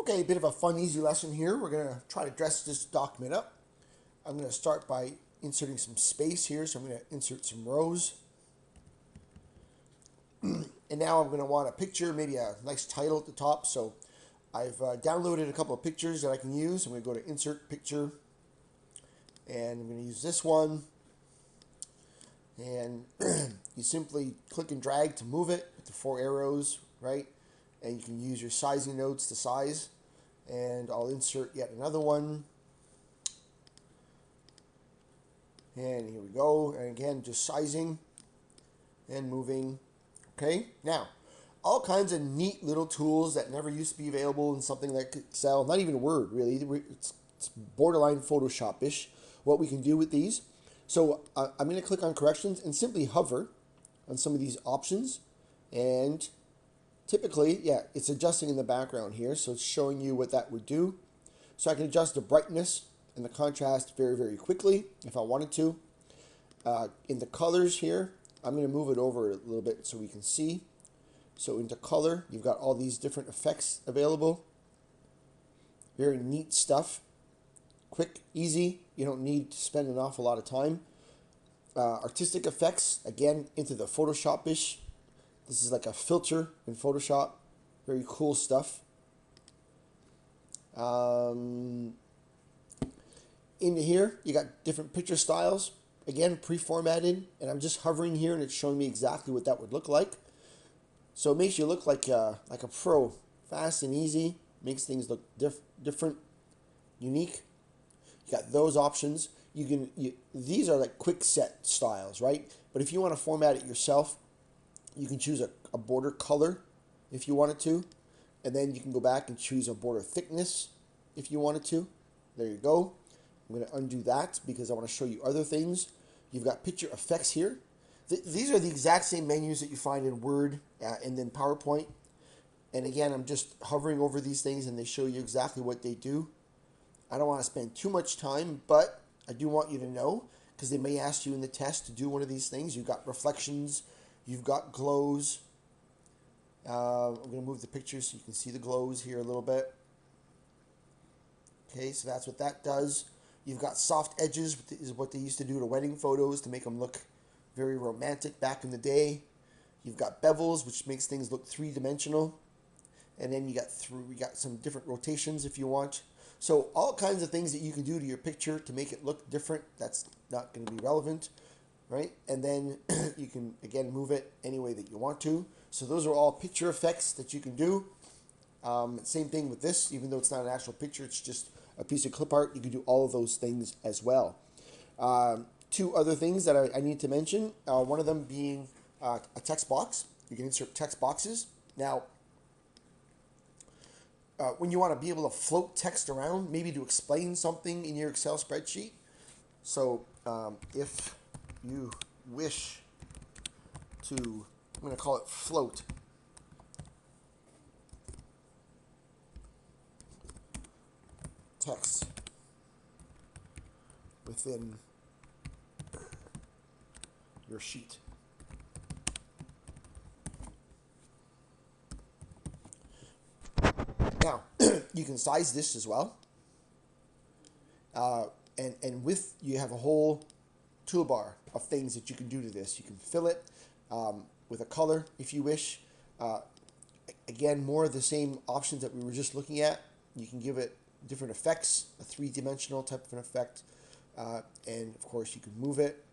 Okay, a bit of a fun, easy lesson here. We're going to try to dress this document up. I'm going to start by inserting some space here. So I'm going to insert some rows. And now I'm going to want a picture, maybe a nice title at the top. So I've downloaded a couple of pictures that I can use. I'm going to go to Insert Picture. And I'm going to use this one. And you simply click and drag to move it with the 4 arrows, right? And you can use your sizing notes to size. And I'll insert yet another one. And here we go. And again, just sizing and moving. Okay, now, all kinds of neat little tools that never used to be available in something like Excel, not even Word, really. It's borderline Photoshop-ish, what we can do with these. So I'm going to click on corrections and simply hover on some of these options. And typically, yeah, it's adjusting in the background here, so it's showing you what that would do. So I can adjust the brightness and the contrast very, very quickly if I wanted to. In the colors here, I'm going to move it over a little bit so we can see. So into color, you've got all these different effects available. Very neat stuff. Quick, easy. You don't need to spend an awful lot of time. Artistic effects, again, into the Photoshop-ish. This is like a filter in Photoshop. Very cool stuff. Into here, you got different picture styles. Again, pre-formatted, and I'm just hovering here, and it's showing me exactly what that would look like. So it makes you look like a pro, fast and easy. Makes things look different, unique. You got those options. These are like quick set styles, right? But if you want to format it yourself, you can choose a border color if you wanted to, and then you can go back and choose a border thickness if you wanted to. There you go. I'm going to undo that because I want to show you other things. You've got picture effects here. These are the exact same menus that you find in Word and then PowerPoint. And again, I'm just hovering over these things and they show you exactly what they do. I don't want to spend too much time, but I do want you to know because they may ask you in the test to do one of these things. You've got reflections, you've got glows. I'm going to move the picture so you can see the glows here a little bit. Okay, so that's what that does. You've got soft edges, which is what they used to do to wedding photos to make them look very romantic back in the day. You've got bevels, which makes things look three-dimensional. And then you got some different rotations if you want. So all kinds of things that you can do to your picture to make it look different. That's not going to be relevant, right? And then you can, again, move it any way that you want to. So those are all picture effects that you can do. Same thing with this, even though it's not an actual picture, it's just a piece of clip art. You can do all of those things as well. 2 other things that I need to mention. One of them being a text box. You can insert text boxes. Now, when you want to be able to float text around, maybe to explain something in your Excel spreadsheet. So if you wish to, I'm going to call it float. Text within your sheet. Now, you can size this as well. And with, you have a whole toolbar of things that you can do to this. You can fill it with a color if you wish. Again, more of the same options that we were just looking at. You can give it different effects, a 3-dimensional type of an effect. And of course, you can move it.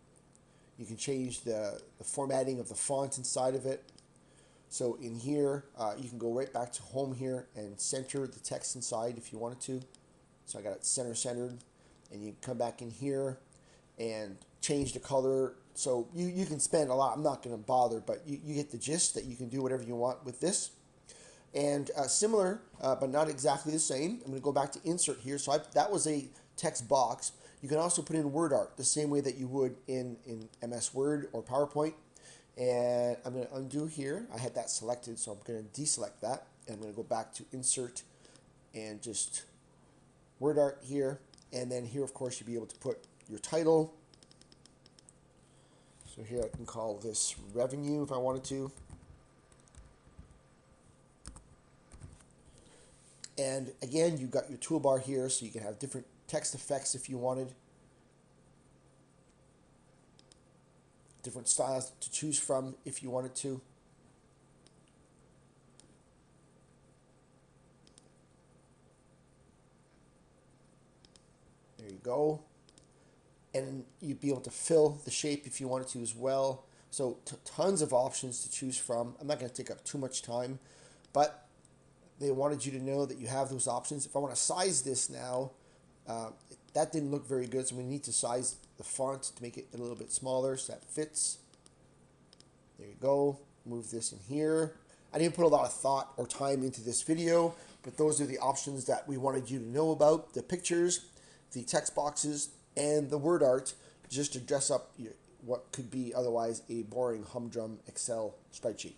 You can change the formatting of the font inside of it. So in here, you can go right back to home here and center the text inside if you wanted to. So I got it centered. And you come back in here and change the color. So you can spend a lot. I'm not going to bother, but you get the gist that you can do whatever you want with this. And similar, but not exactly the same. I'm going to go back to insert here. So that was a text box. You can also put in Wordart the same way that you would in MS Word or PowerPoint. And I'm going to undo here. I had that selected, so I'm going to deselect that. And I'm going to go back to insert and just Wordart here. And then here, of course, you'll be able to put your title. So here I can call this revenue if I wanted to. And again, you've got your toolbar here, so you can have different text effects if you wanted. Different styles to choose from if you wanted to. There you go. And you'd be able to fill the shape if you wanted to as well. So tons of options to choose from. I'm not going to take up too much time, but they wanted you to know that you have those options. If I want to size this now, that didn't look very good, so we need to size the font to make it a little bit smaller so that fits. There you go. Move this in here. I didn't put a lot of thought or time into this video, but those are the options that we wanted you to know about. The pictures, the text boxes, and the word art, just to dress up what could be otherwise a boring humdrum Excel spreadsheet.